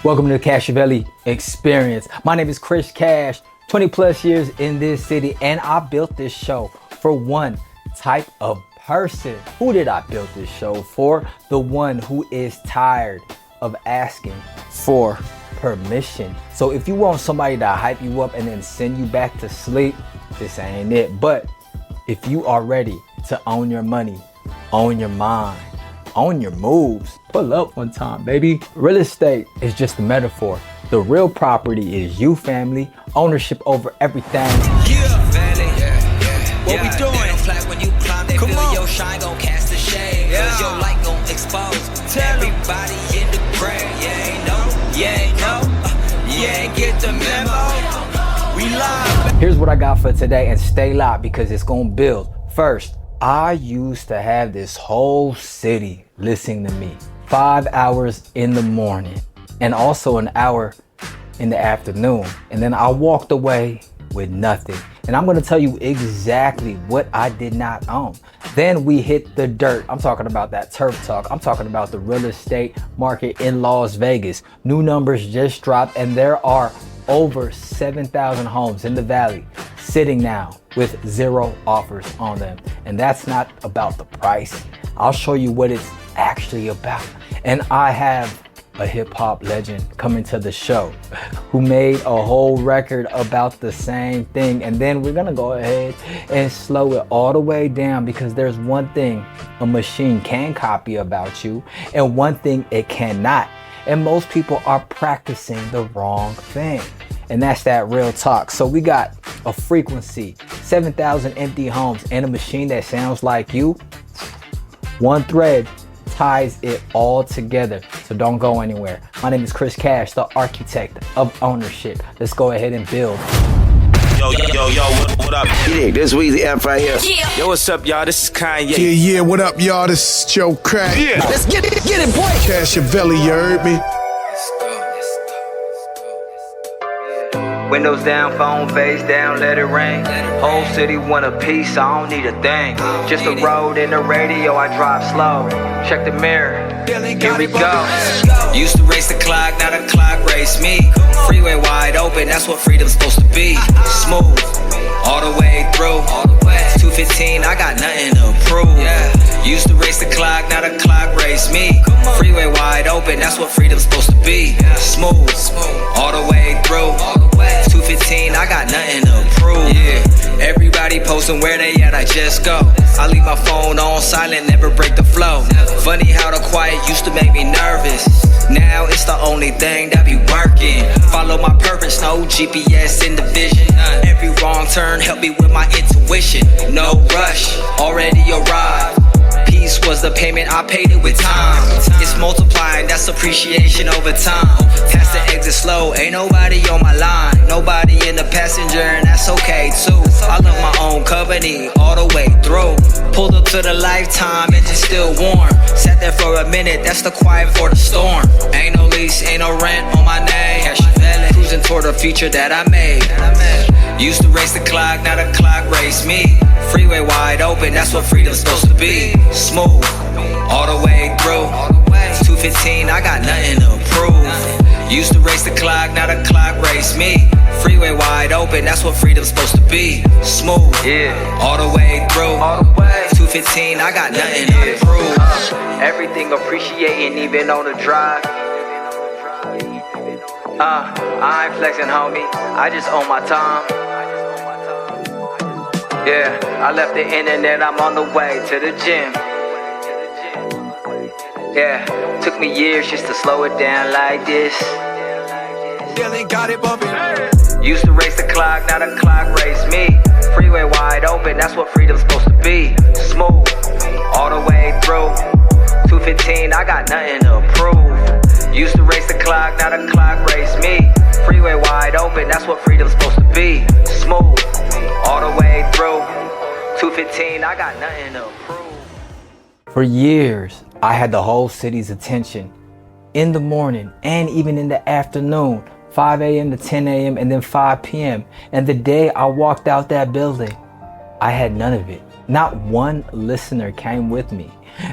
Welcome to the Cashavelli Experience. My name is Chris Cash, 20 plus years in this city, and I built this show for one type of person. Who did I build this show for? The one who is tired of asking for permission. So if you want somebody to hype you up and then send you back to sleep, this ain't it. But if you are ready to own your money, own your mind, own your moves, pull up one time, baby. Real estate is just a metaphor. The real property is you, family. Ownership over everything. Yeah, family. What we doing? When you climb, they Come feel on. Your shine gon' cast a shade. Cause your light gon' expose everybody in the crowd. You ain't know. You ain't get the memo. We live. Here's what I got for today, and stay locked because it's gonna build. First, I used to have this whole city listening to me 5 hours in the morning and also an hour in the afternoon. And then I walked away with nothing. And I'm gonna tell you exactly what I did not own. Then we hit the dirt. I'm talking about that turf talk. I'm talking about the real estate market in Las Vegas. New numbers just dropped, and there are over 7,000 homes in the valley sitting now with 0 offers on them. And that's not about the price. I'll show you what it's actually about. And I have a hip hop legend coming to the show who made a whole record about the same thing. And then we're gonna go ahead and slow it all the way down, because there's one thing a machine can copy about you and one thing it cannot. And most people are practicing the wrong thing. And that's that real talk. So we got a frequency, 7,000 empty homes, and a machine that sounds like you. One thread ties it all together. So don't go anywhere. My name is Chris Cash, the architect of ownership. Let's go ahead and build. Yo, what up? Yeah, this Weezy F right here. Yeah. Yo, what's up, y'all? This is Kanye. Yeah, what up, y'all? This is Joe Crack. Yeah. Let's get it, boy. Cashavelli, you heard me? Windows down, phone face down, let it ring. Whole city want a piece, I don't need a thing. Just a road and the radio, I drive slow. Check the mirror, here we go. Used to race the clock, now the clock race me. Freeway wide open, that's what freedom's supposed to be. Smooth, all the way through. 215, I got nothing to prove. Used to race the clock, now the clock race me. Freeway wide open, that's what freedom's supposed to be. Smooth, all the way through. 215, I got nothing to prove. Everybody posting where they at, I just go. I leave my phone on silent, never break the flow. Funny how the quiet used to make me nervous. Now it's the only thing that be working. Follow my purpose, no GPS in the vision. Every wrong turn help me with my intuition. No rush, already arrived. Peace was the payment, I paid it with time. It's multiplying, that's appreciation over time. Past the exit slow, ain't nobody on my line. Nobody in the passenger, and that's okay too. I love my own company all the way through. Pulled up to the lifetime, engine still warm. Sat there for a minute, that's the quiet for the storm. Ain't no lease, ain't no rent on my name. Cashavelli, cruising toward the future that I made. Used to race the clock, now the clock race me. Freeway wide open, that's what freedom's supposed to be. Smooth, all the way through. 215, I got nothing to prove. Used to race the clock, now the clock race me. Freeway wide open, that's what freedom's supposed to be. Smooth, all the way through. 215, I got nothing to prove. Everything appreciating, even on the drive. I ain't flexing, homie. I just own my time. Yeah, I left the internet, I'm on the way to the gym. Yeah, took me years just to slow it down like this. Got it bumping. Used to race the clock, now the clock race me. Freeway wide open, that's what freedom's supposed to be. Smooth, all the way through. 215, I got nothing to prove. Used to race the clock, now the clock race me. Freeway wide open, that's what freedom's supposed to be. Smooth, all the way through. 215, I got nothing to prove. For years, I had the whole city's attention. In the morning and even in the afternoon, 5 a.m. to 10 a.m. and then 5 p.m. And the day I walked out that building, I had none of it. Not one listener came with me.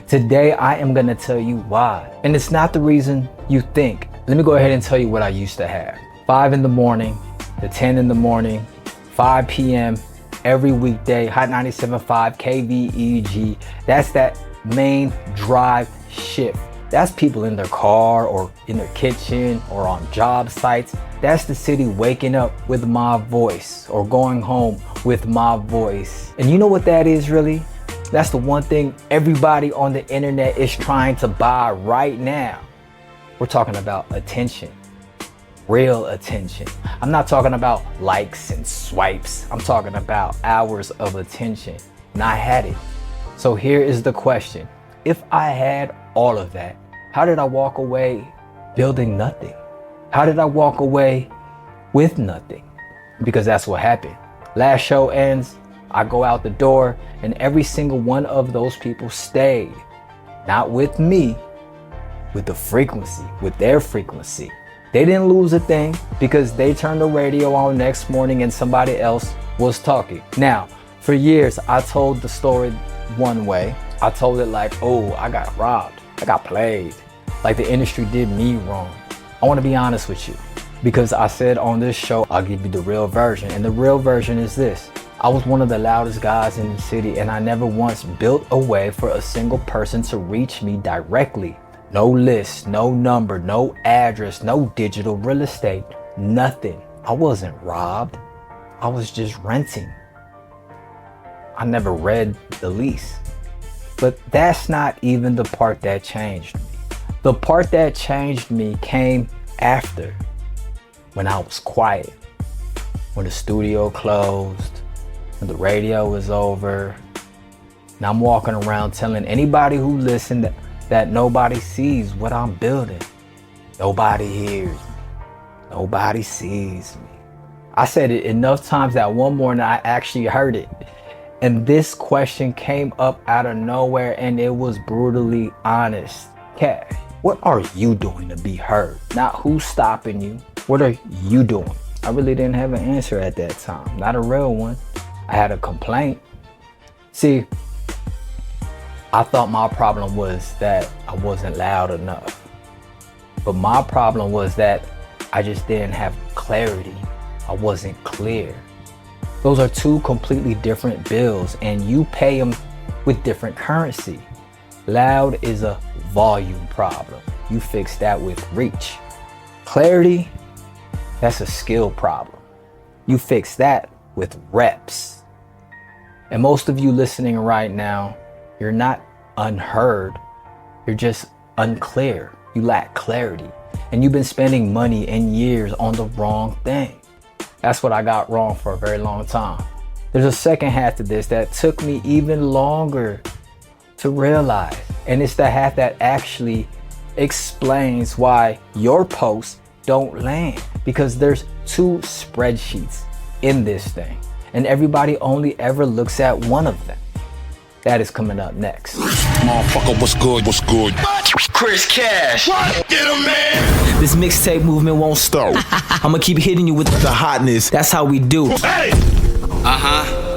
Today, I am gonna tell you why. And it's not the reason you think. Let me go ahead and tell you what I used to have. 5 in the morning to 10 in the morning, 5 p.m. every weekday, Hot 97.5 KVEG. That's that main drive shift. That's people in their car or in their kitchen or on job sites. That's the city waking up with my voice or going home with my voice. And you know what that is really? That's the one thing everybody on the internet is trying to buy right now. We're talking about attention, real attention. I'm not talking about likes and swipes. I'm talking about hours of attention. And I had it. So here is the question. If I had all of that, how did I walk away building nothing? How did I walk away with nothing? Because that's what happened. Last show ends, I go out the door, and every single one of those people stayed. Not with me, with the frequency, with their frequency. They didn't lose a thing because they turned the radio on next morning and somebody else was talking. Now, for years, I told the story one way. I told it like, oh, I got robbed. I got played. Like the industry did me wrong. I want to be honest with you because I said on this show, I'll give you the real version. And the real version is this. I was one of the loudest guys in the city and I never once built a way for a single person to reach me directly. No list, no number, no address, no digital real estate, nothing. I wasn't robbed. I was just renting. I never read the lease. But that's not even the part that changed me. The part that changed me came after, when I was quiet, when the studio closed, when the radio was over, and I'm walking around telling anybody who listened that nobody sees what I'm building. Nobody hears me. Nobody sees me. I said it enough times that one morning I actually heard it. And this question came up out of nowhere and it was brutally honest. Cash, what are you doing to be heard? Not who's stopping you. What are you doing? I really didn't have an answer at that time. Not a real one. I had a complaint. See, I thought my problem was that I wasn't loud enough. But my problem was that I just didn't have clarity. I wasn't clear. Those are two completely different bills and you pay them with different currency. Loud is a volume problem. You fix that with reach. Clarity, that's a skill problem. You fix that with reps. And most of you listening right now, you're not unheard. You're just unclear. You lack clarity. And you've been spending money and years on the wrong thing. That's what I got wrong for a very long time. There's a second half to this that took me even longer to realize. And it's the half that actually explains why your posts don't land. Because there's two spreadsheets in this thing. And everybody only ever looks at one of them. That is coming up next. Motherfucker, what's good? What's good? Chris Cash. What? Get him, man. This mixtape movement won't stop. I'ma keep hitting you with the hotness. That's how we do. Hey!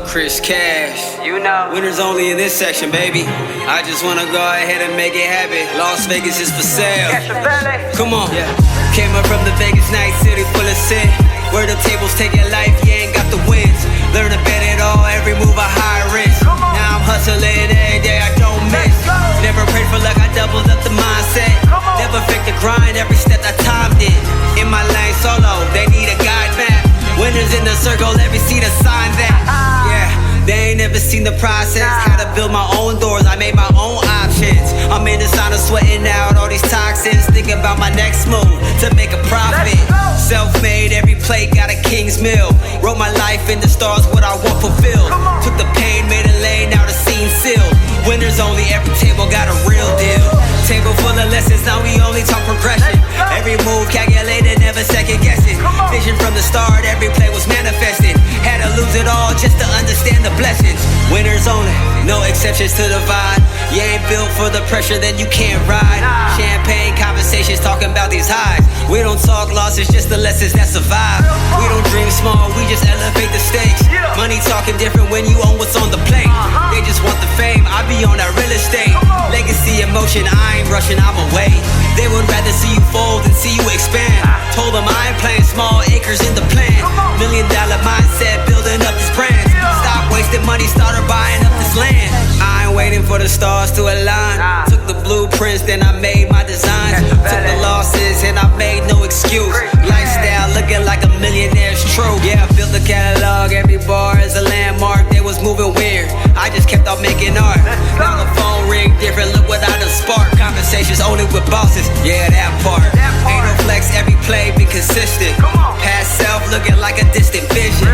Chris Cash. You know. Winners only in this section, baby. I just wanna go ahead and make it happen. Las Vegas is for sale. Cashavelli. Come on. Yeah. Came up from the Vegas night city full of sin. Where the tables take your life, you ain't got the wins. Learn to bet it all, every move a high risk. Now I'm hustling every day, I don't miss. Never prayed for luck, I doubled up the mindset. Never faked the grind, every step I timed it. In my lane solo, they need a guide map. Winners in the circle, every seat assigned that. Yeah, they ain't never seen the process. Had to build my own doors, I made my own options. I'm in the sauna sweating out all these toxins. Thinking about my next move to make a profit. Self-made, every plate got a king's meal. Wrote my life in the stars, what I want fulfilled. Took the pain, made a lane, now the scene sealed. Winners only, every table got a real deal. Table full of lessons, now we only talk progression. Every move calculated, never second guessing. Vision from the start, every play was manifested. Had to lose it all just to understand the blessings. Winners only, no exceptions to the vibe. You ain't built for the pressure, then you can't ride. Champagne conversations talking about these highs. We don't talk losses, just the lessons that survive. We don't dream small, we just elevate the stakes. Money talking different when you own what's on the plate. They just want the fame, I be on that real estate. Legacy emotion, I ain't rushing, I'm away. They would rather see you fold than see you expand. Told them I ain't playing small, acres in the plan. $1 million mindset, building up these brands. Stop wasting money, started buying up this land. I ain't waiting for the stars to align. Took the blueprints, then I made my designs. Took the losses and I made no excuse. Lifestyle looking like a millionaire's true. Yeah, I built a catalog, every bar is a landmark. They was moving weird, I just kept on making art. Now the phone ring different, look what I done spark. Conversations only with bosses, yeah, that part. Ain't no flex, every play be consistent. Past self looking like a distant vision.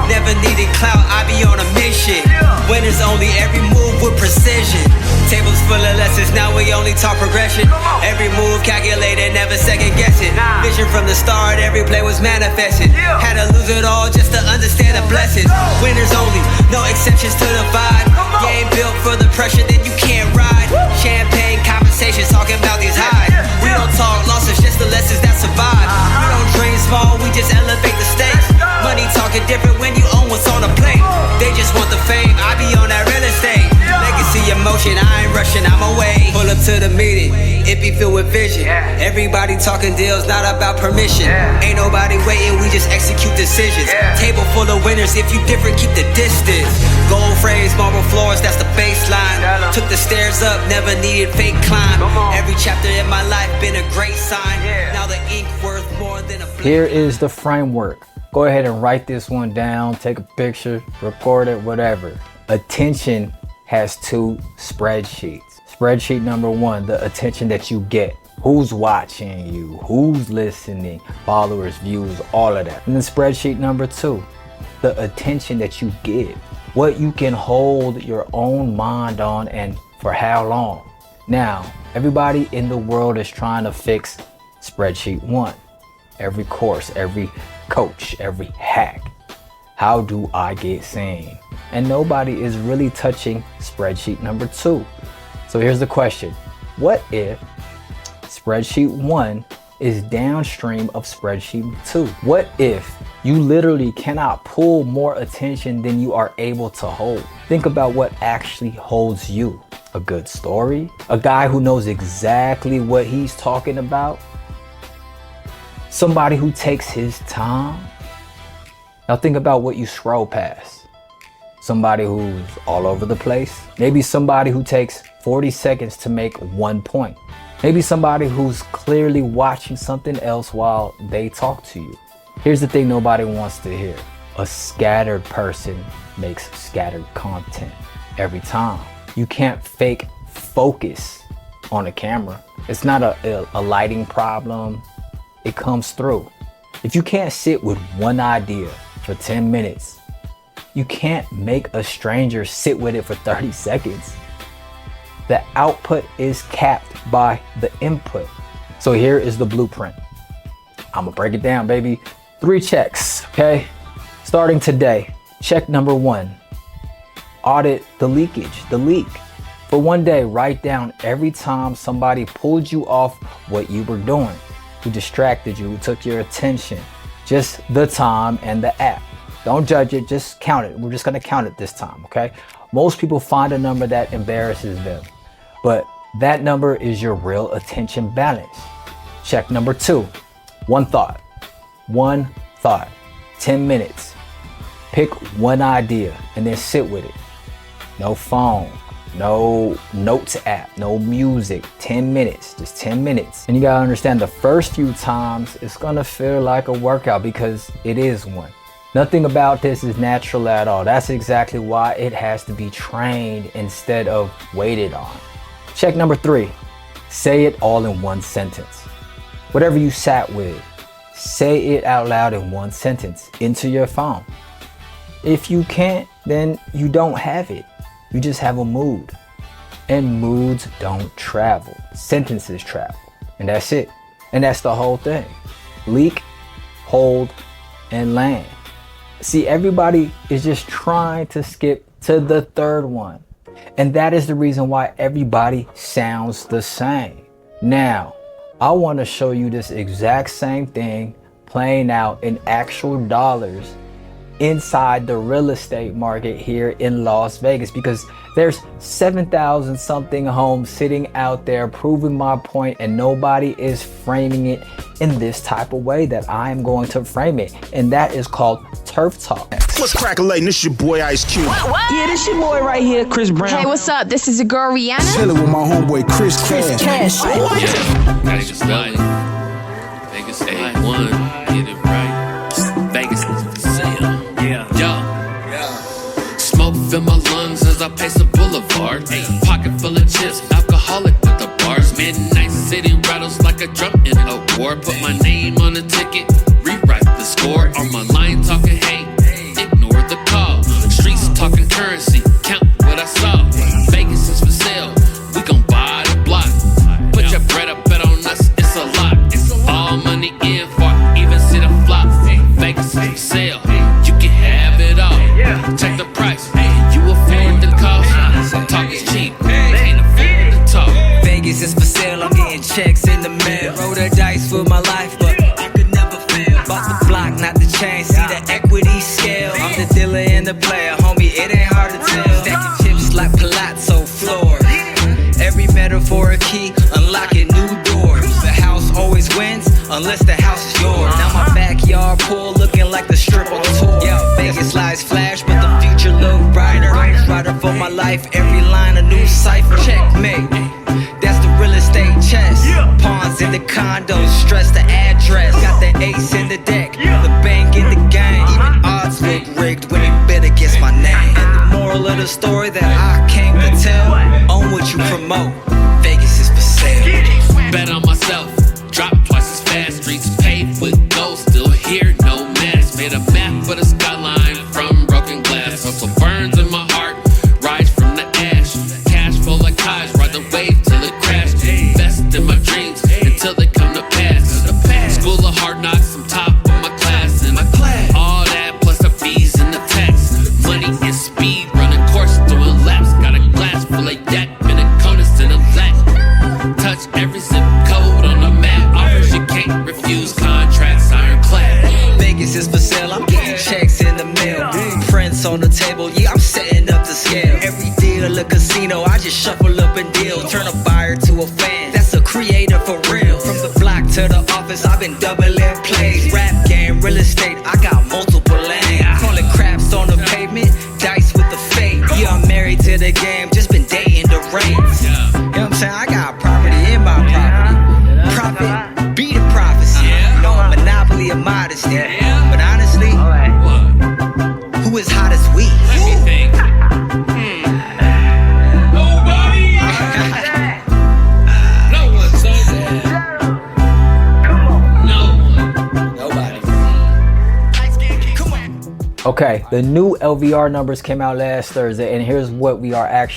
Never needed clout, I be on a mission. Winners only, every move with precision. Tables full of lessons, now we only talk progression. Every move calculated, never second guessing. Vision from the start, every play was manifested. Had to lose it all just to understand the blessings. Winners only, no exceptions to the vibe. You ain't built for the pressure, then you can't ride. Champagne conversations talking about these highs. We don't talk losses, just the lessons that survive. We don't dream small, we just elevate the stakes. Money talking different when you own what's on a plate. They just want the fame, I be on that real estate. Legacy emotion, I ain't rushing, I'm away. Pull up to the meeting, it be filled with vision. Everybody talking deals, not about permission. Ain't nobody waiting, we just execute decisions. Table full of winners, if you different, keep the distance. Gold frames, marble floors, that's the baseline. Took the stairs up, never needed fake climb. Every chapter in my life been a great sign. Now the ink worth more than a blink. Here is the framework. Go ahead and write this one down, take a picture, record it, whatever. Attention has two spreadsheets. Spreadsheet number one, the attention that you get. Who's watching you? Who's listening? Followers, views, all of that. And then spreadsheet number two, the attention that you get. What you can hold your own mind on and for how long. Now, everybody in the world is trying to fix spreadsheet one. Every course, every coach, every hack. How do I get seen? And nobody is really touching spreadsheet number two. So here's the question. What if spreadsheet one is downstream of spreadsheet two? What if you literally cannot pull more attention than you are able to hold? Think about what actually holds you. A good story? A guy who knows exactly what he's talking about? Somebody who takes his time? Now think about what you scroll past. Somebody who's all over the place. Maybe somebody who takes 40 seconds to make 1 point. Maybe somebody who's clearly watching something else while they talk to you. Here's the thing nobody wants to hear. A scattered person makes scattered content every time. You can't fake focus on a camera. It's not a lighting problem. It comes through. If you can't sit with one idea for 10 minutes, you can't make a stranger sit with it for 30 seconds. The output is capped by the input. So here is the blueprint. I'm gonna break it down, baby. 3 checks, okay? Starting today, check number 1, audit the leakage, the leak. For 1 day, write down every time somebody pulled you off what you were doing, who distracted you, who took your attention, just the time and the app. Don't judge it, just count it. We're just gonna count it this time, okay? Most people find a number that embarrasses them, but that number is your real attention balance. Check number 2, one thought, 10 minutes. Pick one idea and then sit with it. No phone, no notes app, no music, 10 minutes, just 10 minutes. And you gotta understand the first few times it's gonna feel like a workout because it is one. Nothing about this is natural at all. That's exactly why it has to be trained instead of waited on. Check number 3, say it all in one sentence. Whatever you sat with, say it out loud in one sentence into your phone. If you can't, then you don't have it. You just have a mood. And moods don't travel. Sentences travel. And that's it. And that's the whole thing. Leak, hold, and land. See, everybody is just trying to skip to the third one. And that is the reason why everybody sounds the same. Now, I want to show you this exact same thing playing out in actual dollars inside the real estate market here in Las Vegas, because there's 7,000 something homes sitting out there proving my point, and nobody is framing it in this type of way that I am going to frame it, and that is called turf talk. What's crackalate? This your boy Ice Cube. What? Yeah, this your boy right here, Chris Brown. Hey, what's up? This is your girl Rihanna. Chilling with my homeboy Chris Cash. Vegas Valley, Vegas A1, get it right. Vegas is for sale. Yo. Smoke fill my lungs as I pace the boulevard. Pocket full of chips, alcoholic with the bars. Midnight city rattles like a drum in a war. Put my name on the ticket, rewrite the score. On my line talking hate, ignore the call. Streets talking currency, count what I saw. Vegas is for sale, we gon' buy the block. Put your bread up, bet on us, it's a lot. All money in for even see the flop. Vegas is for sale, you can have it all. Check the price, you afford the cost. Talk is cheap, can't afford the talk. Vegas is for sale, I'm getting checks in the mail. Roll the dice for my life, but I could never fail. Bought the block, not the chain, see the equity scale. I'm the dealer and the player, homie, it ain't hard to tell. Stacking chips like palazzo floor. Every metaphor a key, unlocking new doors. The house always wins, unless the house is yours. Now my backyard pool looking like the strip on tour. Yeah, Vegas lies flash, but the future look brighter. Rider for my life, every line a new cipher. Checkmate, that's the real estate chest. Pawns in the condos, stress the address. Got the ace in the deck, the bank in the game. Even odds look rigged when you bet against my name. And the moral of the story that I came to tell, own what you promote, Vegas is for sale. Bet on myself, drop twice as fast. Streets paved with gold, still here, no mask. Made a map for the skyline from broken glass. Hustle burns in my heart, rise from the ash. Cash flow like highs, ride the wave till it crash. Invest in my dreams until they come to pass. School of hard knocks, I'm top of my class. And all that plus the fees and the tax. Money and speed, running course, doing laps. Got a glass full of yak, been a conus in a lap. Touch every zip code on the map. Offers you can't refuse, contracts ironclad. Vegas is for sale, I'm getting checks in the mail. Prints on the table, yeah, I'm setting up the scale. Every deal a casino, I just shuffle up and deal. Turn a buyer to a fan, that's a creator for real. From the block to the office, I've been doubling plays. Rap game, real estate, I got multiple lanes. Calling craps on the pavement, dice with the fate. Yeah, I'm married to the game, just been dating the rates. You know what I'm saying? I got property in my property. Profit, be the prophecy. No monopoly of modesty. But honestly, who is hot as we? Let me think. Nobody. No one so bad. No one. Nobody. Come on. Okay, the new LVR numbers came out last Thursday, and here's what we are at.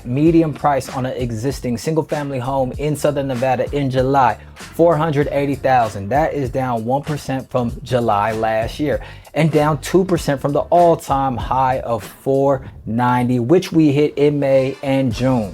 Median price on an existing single family home in Southern Nevada in July, $480,000. That is down 1% from July last year and down 2% from the all-time high of $490, which we hit in May and June.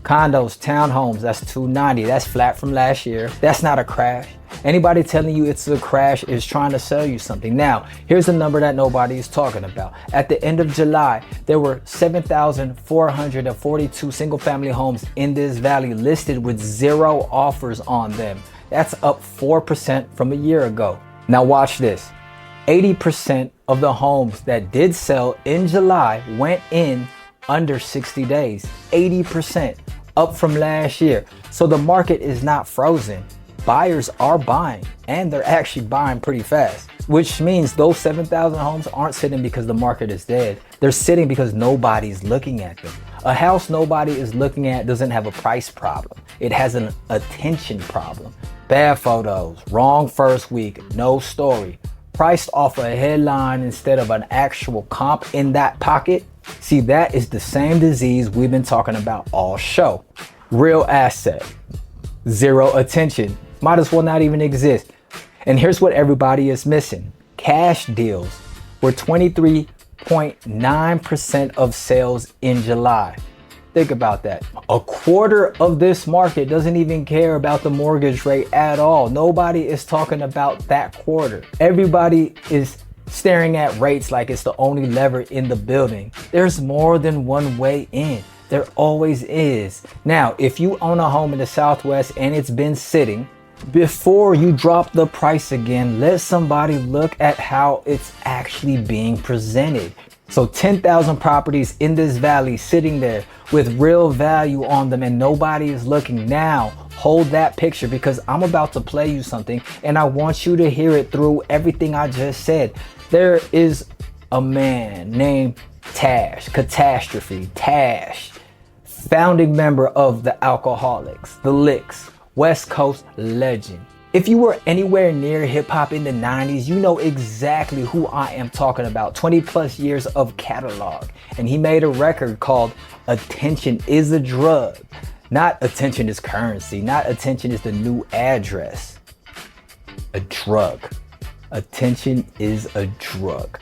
Condos, townhomes, that's $290. That's flat from last year. That's not a crash. Anybody telling you it's a crash is trying to sell you something. Now, here's a number that nobody is talking about. At the end of July, there were 7,442 single family homes in this valley listed with 0 offers on them. That's up 4% from a year ago. Now watch this. 80% of the homes that did sell in July went in under 60 days. 80%, up from last year. So the market is not frozen. Buyers are buying, and they're actually buying pretty fast, which means those 7,000 homes aren't sitting because the market is dead. They're sitting because nobody's looking at them. A house nobody is looking at doesn't have a price problem. It has an attention problem. Bad photos, wrong first week, no story. Priced off a headline instead of an actual comp in that pocket. See, that is the same disease we've been talking about all show. Real asset, zero attention. Might as well not even exist. And here's what everybody is missing. Cash deals were 23.9% of sales in July. Think about that. A quarter of this market doesn't even care about the mortgage rate at all. Nobody is talking about that quarter. Everybody is staring at rates like it's the only lever in the building. There's more than one way in. There always is. Now, if you own a home in the Southwest and it's been sitting, before you drop the price again, let somebody look at how it's actually being presented. So 10,000 properties in this valley sitting there with real value on them and nobody is looking. Now, hold that picture because I'm about to play you something and I want you to hear it through everything I just said. There is a man named Tash, Tash, founding member of the Alkaholiks, the Licks, West Coast legend. If you were anywhere near hip hop in the 90s, you know exactly who I am talking about. 20 plus years of catalog. And he made a record called Attention is a Drug. Not attention is currency. Not attention is the new address. A drug. Attention is a drug.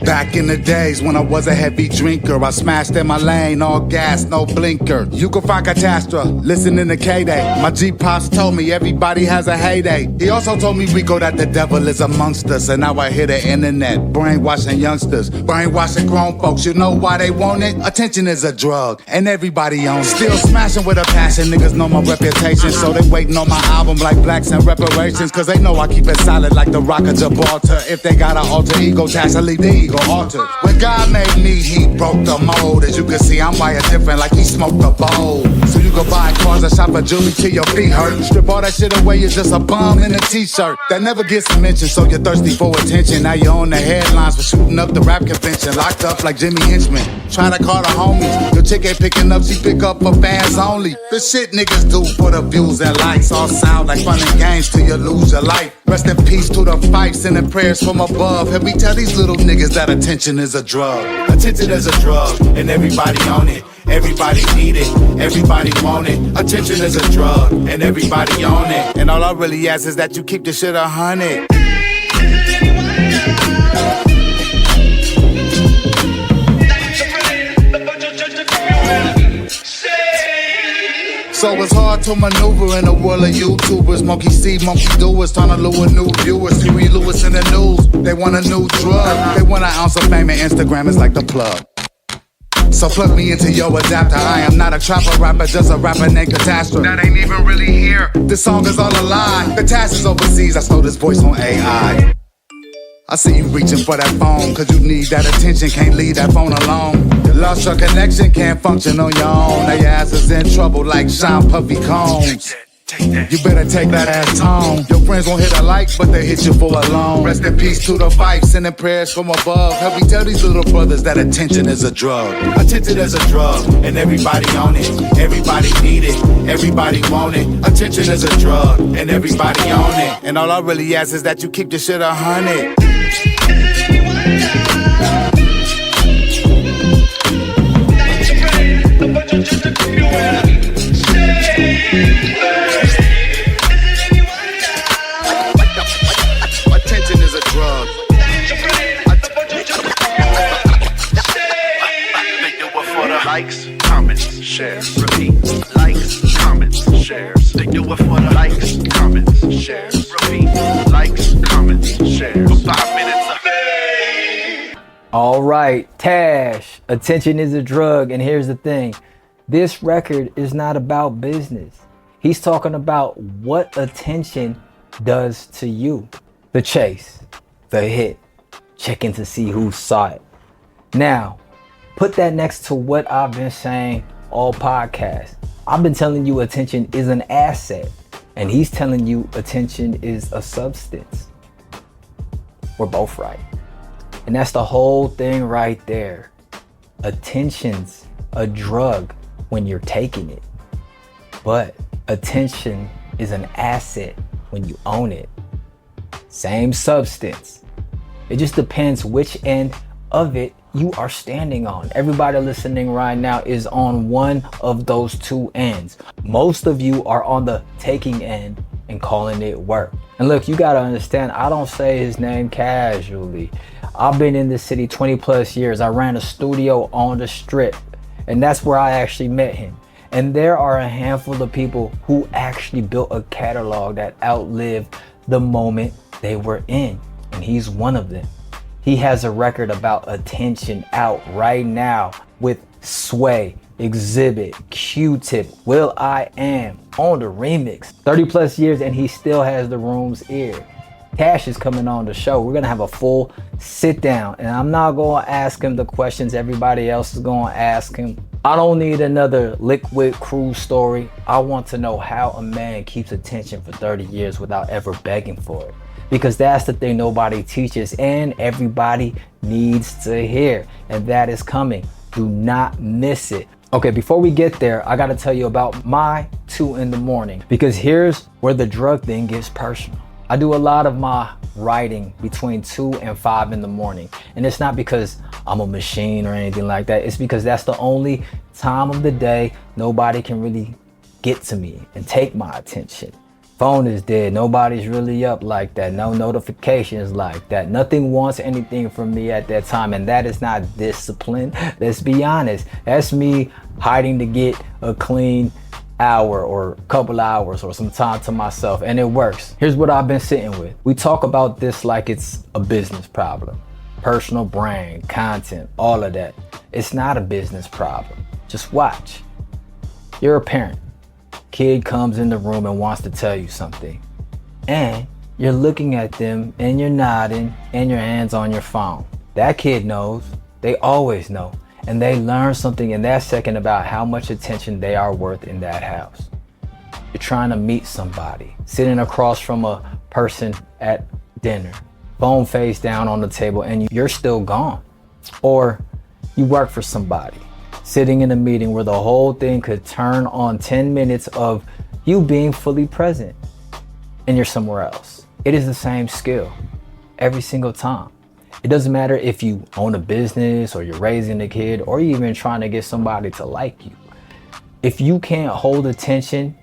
Back in the days when I was a heavy drinker, I smashed in my lane, all gas, no blinker. You can find Catastrophe, listening to K-Day. My G-Pops told me everybody has a heyday. He also told me, Rico, that the devil is amongst us. And now I hear the internet, brainwashing youngsters, brainwashing grown folks. You know why they want it? Attention is a drug, and everybody owns it. Still smashing with a passion, niggas know my reputation. So they waiting on my album like Blacks and Reparations. Cause they know I keep it solid like the Rock of Gibraltar. If they got an alter ego, Tash, I leave the ego altered. When God made me, he broke the mold. As you can see, I'm wired different like he smoked a bowl. So you can buy cars and shop for jewelry till your feet hurt. Strip all that shit away, you're just a bum in a t-shirt. That never gets mentioned, so you're thirsty for attention. Now you're on the headlines for shooting up the rap convention. Locked up like Jimmy Hinchman, trying to call the homies. Your chick ain't picking up, she pick up for fans only. The shit niggas do for the views and likes. All sound like fun and games till you lose your life. Rest in peace to the fights and the prayers from above. Help me tell these little niggas that attention is a drug. Attention is a drug, and everybody on it. Everybody need it, everybody want it. Attention is a drug, and everybody on it. And all I really ask is that you keep the shit 100. So it's hard to maneuver in a world of YouTubers. Monkey see, monkey doers, trying to lure new viewers. Huey Lewis in the news, they want a new drug. They want an ounce of fame and Instagram is like the plug. So plug me into your adapter. I am not a trapper rapper, just a rapper named Catastrophe. That ain't even really here. This song is all a lie. The task is overseas, I stole this voice on AI. I see you reaching for that phone, cause you need that attention, can't leave that phone alone. You lost your connection, can't function on your own. Now your ass is in trouble like Sean Puffy Combs. You better take that ass home. Your friends won't hit a like, but they hit you for a loan. Rest in peace to the fight, sending prayers from above. Help me tell these little brothers that attention is a drug. Attention is a drug, and everybody on it. Everybody need it, everybody want it. Attention is a drug, and everybody on it. And all I really ask is that you keep the shit 100. Attention is a drug. They do it for the likes, comments, shares, repeat. Likes, comments, shares. They do it for the likes, comments, shares, repeat. Likes, comments, shares. For 5 minutes of fame. All right, Tash, attention is a drug. And here's the thing. This record is not about business. He's talking about what attention does to you. The chase, the hit, checking to see who saw it. Now, put that next to what I've been saying all podcast. I've been telling you attention is an asset, and he's telling you attention is a substance. We're both right. And that's the whole thing right there. Attention's a drug when you're taking it, but attention is an asset when you own it. Same substance. It just depends which end of it you are standing on. Everybody listening right now is on one of those two ends. Most of you are on the taking end and calling it work. And look, you gotta understand, I don't say his name casually. I've been in this city 20 plus years. I ran a studio on the Strip, and that's where I actually met him. And there are a handful of people who actually built a catalog that outlived the moment they were in, and he's one of them. He has a record about attention out right now with Sway, Exhibit, Q-Tip, Will I Am on the remix. 30 plus years and he still has the room's ear. Tash is coming on the show. We're gonna have a full sit down, and I'm not gonna ask him the questions everybody else is gonna ask him. I don't need another Likwit Crew story. I want to know how a man keeps attention for 30 years without ever begging for it. Because that's the thing nobody teaches and everybody needs to hear. And that is coming. Do not miss it. Okay, before we get there, I gotta tell you about my 2 in the morning. Because here's where the drug thing gets personal. I do a lot of my writing between 2 and 5 in the morning. And it's not because I'm a machine or anything like that. It's because that's the only time of the day nobody can really get to me and take my attention. Phone is dead. Nobody's really up like that. No notifications like that. Nothing wants anything from me at that time. And that is not discipline. Let's be honest. That's me hiding to get a clean hour or a couple hours or some time to myself. And it works. Here's what I've been sitting with. We talk about this like it's a business problem. Personal brand, content, all of that. It's not a business problem. Just watch. You're a parent. Kid comes in the room and wants to tell you something, and you're looking at them and you're nodding and your hands on your phone. That kid knows. They always know, and they learn something in that second about how much attention they are worth in that house. You're trying to meet somebody, sitting across from a person at dinner, phone face down on the table, and you're still gone. Or you work for somebody, sitting in a meeting where the whole thing could turn on 10 minutes of you being fully present, and you're somewhere else. It is the same skill every single time. It doesn't matter if you own a business or you're raising a kid or you're even trying to get somebody to like you. If you can't hold attention,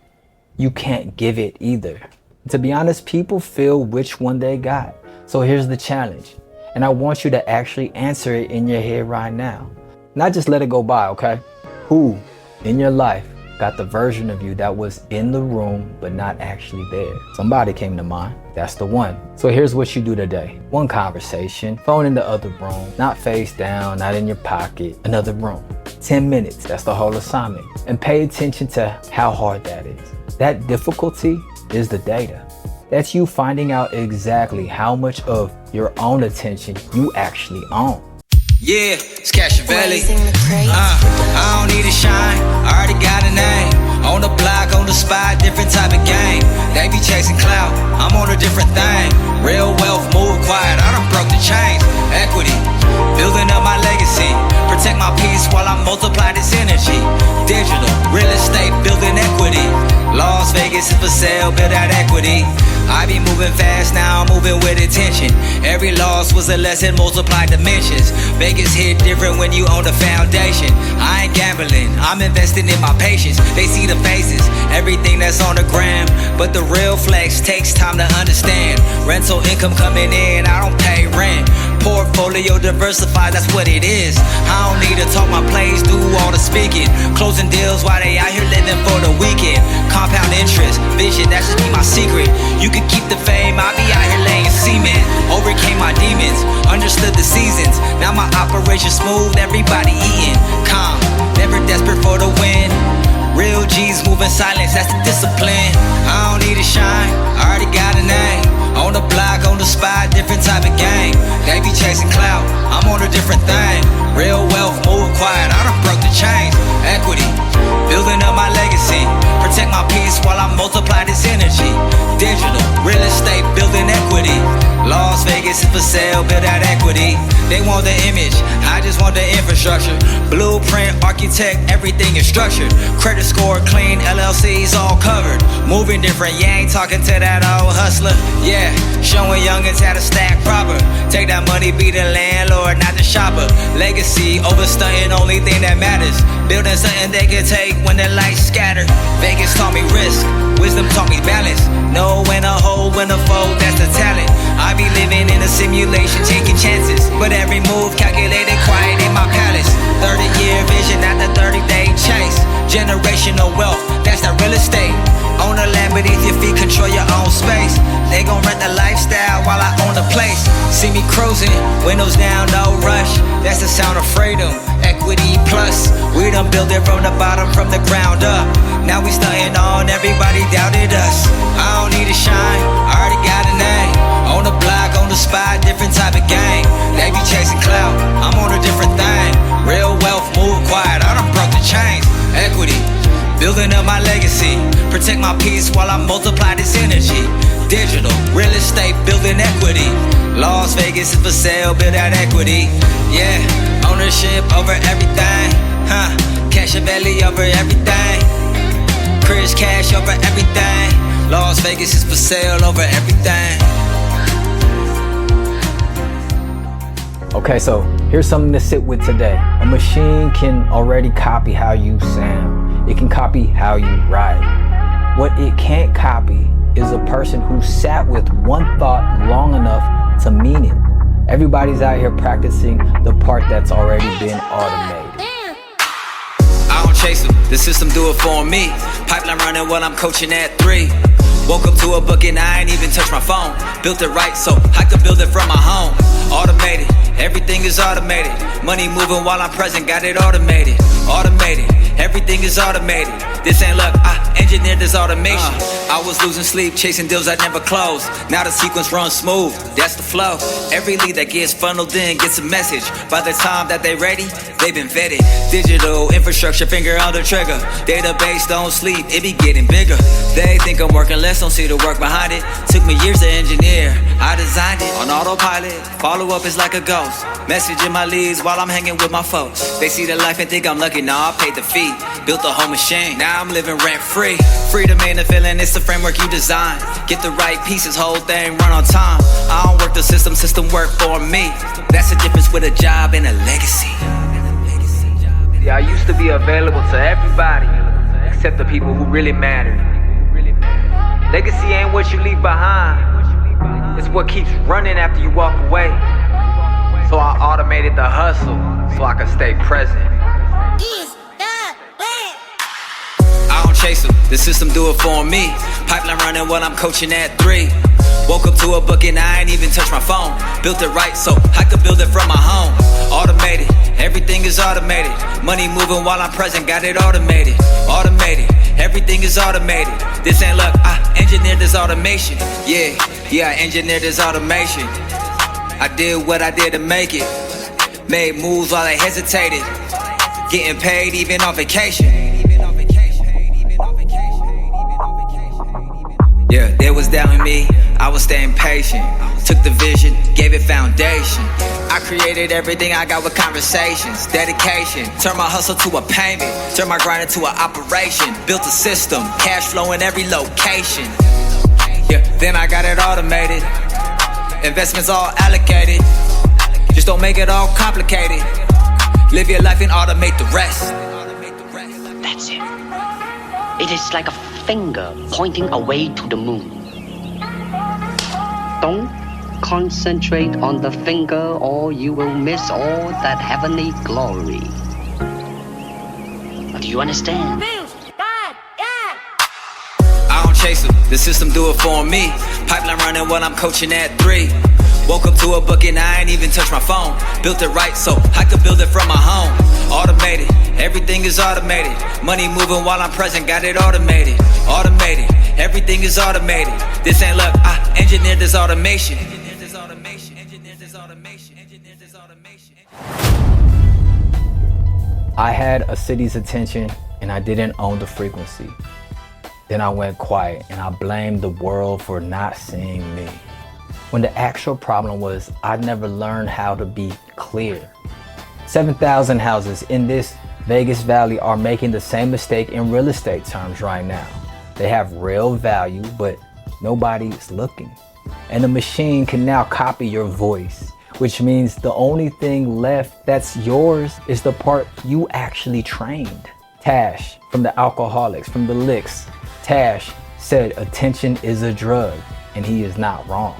you can't give it either. To be honest, people feel which one they got. So here's the challenge, and I want you to actually answer it in your head right now. Not just let it go by, okay? Who in your life got the version of you that was in the room but not actually there? Somebody came to mind. That's the one. So here's what you do today. One conversation, phone in the other room, not face down, not in your pocket, another room. 10 minutes, that's the whole assignment. And pay attention to how hard that is. That difficulty is the data. That's you finding out exactly how much of your own attention you actually own. Yeah, it's Cashavelli. I don't need to shine, I already got a name. On the block, on the spot, different type of game. They be chasing clout, I'm on a different thing. Real wealth, move quiet, I done broke the chains. Equity, building up my legacy. Protect my peace while I multiply this energy. Digital, real estate, building equity. Las Vegas is for sale, build out equity. I be moving fast, now I'm moving with intention. Every loss was a lesson, multiplied dimensions. Vegas hit different when you own the foundation. I ain't gambling, I'm investing in my patience. They see the faces, everything that's on the gram, but the real flex takes time to understand. Rental income coming in, I don't pay rent. Portfolio diversified, that's what it is. I don't need to talk my plays, do all the speaking. Closing deals while they out here living for the weekend. Compound interest, vision, that should be my secret. You can keep the fame, I be out here laying cement. Overcame my demons, understood the seasons. Now my operation smooth, everybody eating. Calm, never desperate for the win. Real G's moving silence, that's the discipline. I don't need to shine, I already got a name. On the block, on the spot, different type of game. They be chasing clout, I'm on a different thing. Real wealth, move quiet, I done broke the chains. Equity, building up my legacy. Protect my peace while I multiply this energy. Digital, real estate, building equity. Las Vegas is for sale, build out equity. They want the image, I just want the infrastructure. infrastructure. Blueprint, architect, everything is structured. Credit score clean, LLCs all covered. Moving different, you ain't talking to that old hustler. Yeah, showing youngins how to stack proper. Take that money, be the landlord, not the shopper. Legacy, overstunting, only thing that matters. Building something they can take when the lights scatter. Vegas taught me risk, wisdom taught me balance. Know when to hold, when to fold, that's the talent. I be living in a simulation, taking chances. But every move calculated, quiet in my palace. 30-year vision, not the 30-day chase. Generational wealth, that's that real estate. Own a land beneath your feet, control your own space. They gon' rent the lifestyle while I own the place. See me cruising, windows down, no rush. That's the sound of freedom, equity plus. We done built it from the bottom, from the ground up. Now we stunting on, everybody doubted us. I don't need to shine, I already got a name. On the block, on the spot, different type of game. They be chasing clout, I'm on a different thing. Real wealth, move quiet, I done broke the chains. Equity, building up my legacy. Protect my peace while I multiply this energy. Digital, real estate, building equity. Las Vegas is for sale, build that equity. Yeah, ownership over everything. Cashavelli over everything. Chris Cash over everything. Las Vegas is for sale over everything. Okay, so here's something to sit with today. A machine can already copy how you sound. It can copy how you write. What it can't copy is a person who sat with one thought long enough to mean it. Everybody's out here practicing the part that's already been automated. I don't chase them, the system do it for me. Pipeline running while I'm coaching at 3. Woke up to a book and I ain't even touched my phone. Built it right so I could build it from my home. Automated, everything is automated. Money moving while I'm present, got it automated. Automated, everything is automated. This ain't luck, I engineered this automation. I was losing sleep, chasing deals I never closed. Now the sequence runs smooth, that's the flow. Every lead that gets funneled in gets a message. By the time that they ready, they've been vetted. Digital infrastructure, finger on the trigger. Database don't sleep, it be getting bigger. They think I'm working less, don't see the work behind it. Took me years to engineer, I designed it on autopilot. Follow up is like a ghost. Messaging my leads while I'm hanging with my folks. They see the life and think I'm lucky, nah, I paid the fee. Built a whole machine, now I'm living rent free. Freedom ain't a feeling, it's the framework you design. Get the right pieces, whole thing run on time. I don't work the system, system work for me. That's the difference with a job and a legacy. Yeah, I used to be available to everybody except the people who really matter. Legacy ain't what you leave behind, it's what keeps running after you walk away. So I automated the hustle so I could stay present. I don't chase them, the system do it for me. Pipeline running while I'm coaching at 3. Woke up to a book and I ain't even touched my phone. Built it right so I could build it from my home. Automated, everything is automated. Money moving while I'm present, got it automated. Automated, everything is automated. This ain't luck, I engineered this automation. Yeah, I engineered this automation. I did what I did to make it. Made moves while I hesitated. Getting paid even on vacation. Yeah, they was doubting me, I was staying patient. Took the vision, gave it foundation. I created everything I got with conversations. Dedication, turn my hustle to a payment. Turn my grind into an operation. Built a system, cash flow in every location. Yeah, then I got it automated. Investments all allocated. Just don't make it all complicated. Live your life and automate the rest. That's it. It is like a finger pointing away to the moon. Don't concentrate on the finger or you will miss all that heavenly glory. Do you understand? I don't chase them, the system do it for me. Pipeline running while I'm coaching at 3. Woke up to a book and I ain't even touched my phone. Built it right so I could build it from my home. Automated, everything is automated. Money moving while I'm present, got it automated. Automated, everything is automated. This ain't luck, I engineered this automation. I had a city's attention and I didn't own the frequency. Then I went quiet and I blamed the world for not seeing me. When the actual problem was I never learned how to be clear. 7,000 houses in this Vegas Valley are making the same mistake in real estate terms right now. They have real value, but nobody's looking. And the machine can now copy your voice, which means the only thing left that's yours is the part you actually trained. Tash from the Alkaholiks, from the Licks, Tash said attention is a drug, and he is not wrong.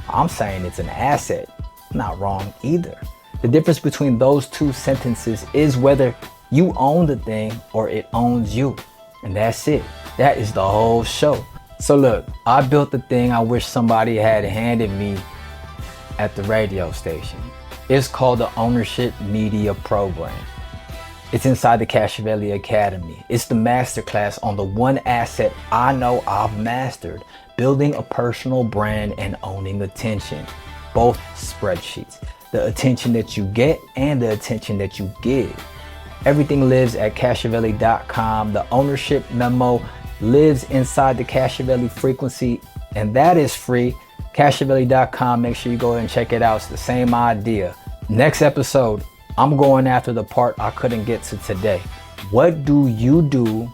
I'm saying it's an asset, not wrong either. The difference between those two sentences is whether you own the thing or it owns you. And that's it. That is the whole show. So look, I built the thing I wish somebody had handed me at the radio station. It's called the Ownership Media Program. It's inside the Cashavelli Academy. It's the masterclass on the one asset I know I've mastered, building a personal brand and owning attention. Both spreadsheets, the attention that you get and the attention that you give. Everything lives at Cashavelli.com. The ownership memo lives inside the Cashavelli frequency, and that is free. Cashavelli.com, make sure you go ahead and check it out. It's the same idea. Next episode, I'm going after the part I couldn't get to today. What do you do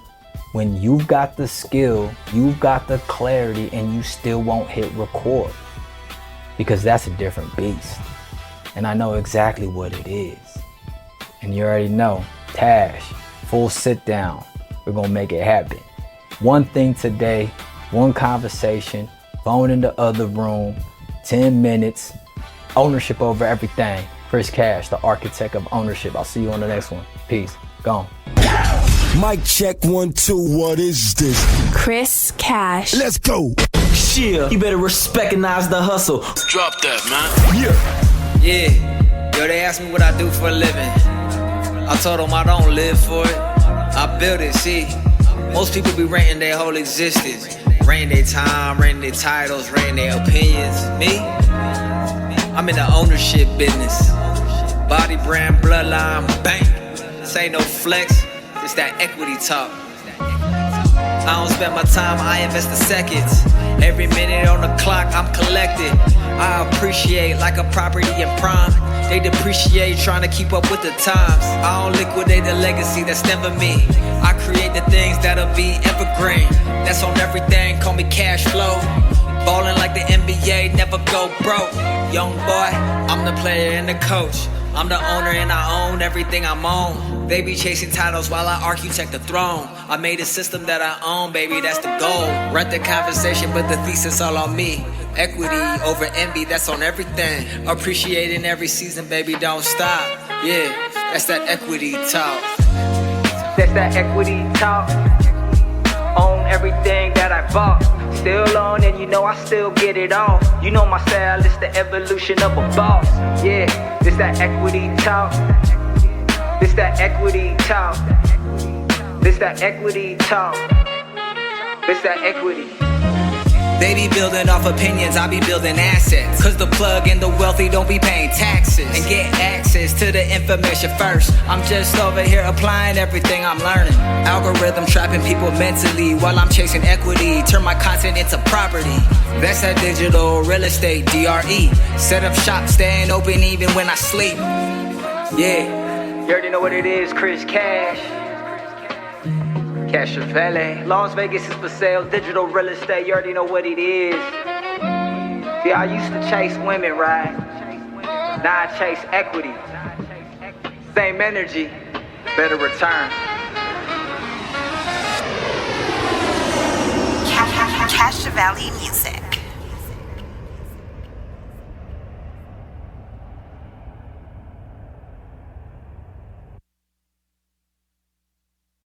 when you've got the skill, you've got the clarity, and you still won't hit record? Because that's a different beast. And I know exactly what it is. And you already know, Tash, full sit down. We're gonna make it happen. One thing today, one conversation, phone in the other room, 10 minutes, ownership over everything. Chris Cash, the architect of ownership. I'll see you on the next one. Peace. Gone. Mic check 1, 2. What is this? Chris Cash. Let's go. Shit, you better recognize the hustle. Drop that, man. Yeah, yo, they ask me what I do for a living. I told them I don't live for it, I build it, see. Most people be renting their whole existence, renting their time, renting their titles, renting their opinions. Me, I'm in the ownership business. Body brand, bloodline, bank. This ain't no flex, it's that equity talk. I don't spend my time, I invest the seconds. Every minute on the clock, I'm collected. I appreciate like a property in prime. They depreciate trying to keep up with the times. I don't liquidate the legacy, that's never me. I create the things that'll be evergreen. That's on everything, call me cash flow. Ballin' like the NBA, never go broke. Young boy, I'm the player and the coach. I'm the owner and I own everything I'm on. They be chasing titles while I architect the throne. I made a system that I own, baby, that's the goal. Run the conversation, but the thesis all on me. Equity over envy, that's on everything. Appreciating every season, baby, don't stop. Yeah, that's that equity talk. That's that equity talk. Own everything that I bought. Still on and you know I still get it off. You know my style, it's the evolution of a boss. Yeah, this that equity talk. This that equity talk. This that equity talk. This that equity. They be building off opinions, I be building assets. Cause the plug and the wealthy don't be paying taxes. And get access to the information first. I'm just over here applying everything I'm learning. Algorithm trapping people mentally while I'm chasing equity. Turn my content into property. That's that digital real estate, DRE. Set up shop, staying open even when I sleep. Yeah, you already know what it is, Chris Cash. Cashavelli. Las Vegas is for sale, digital real estate, you already know what it is. See, I used to chase women, right? Now I chase equity. Same energy, better return. Cashavelli Music.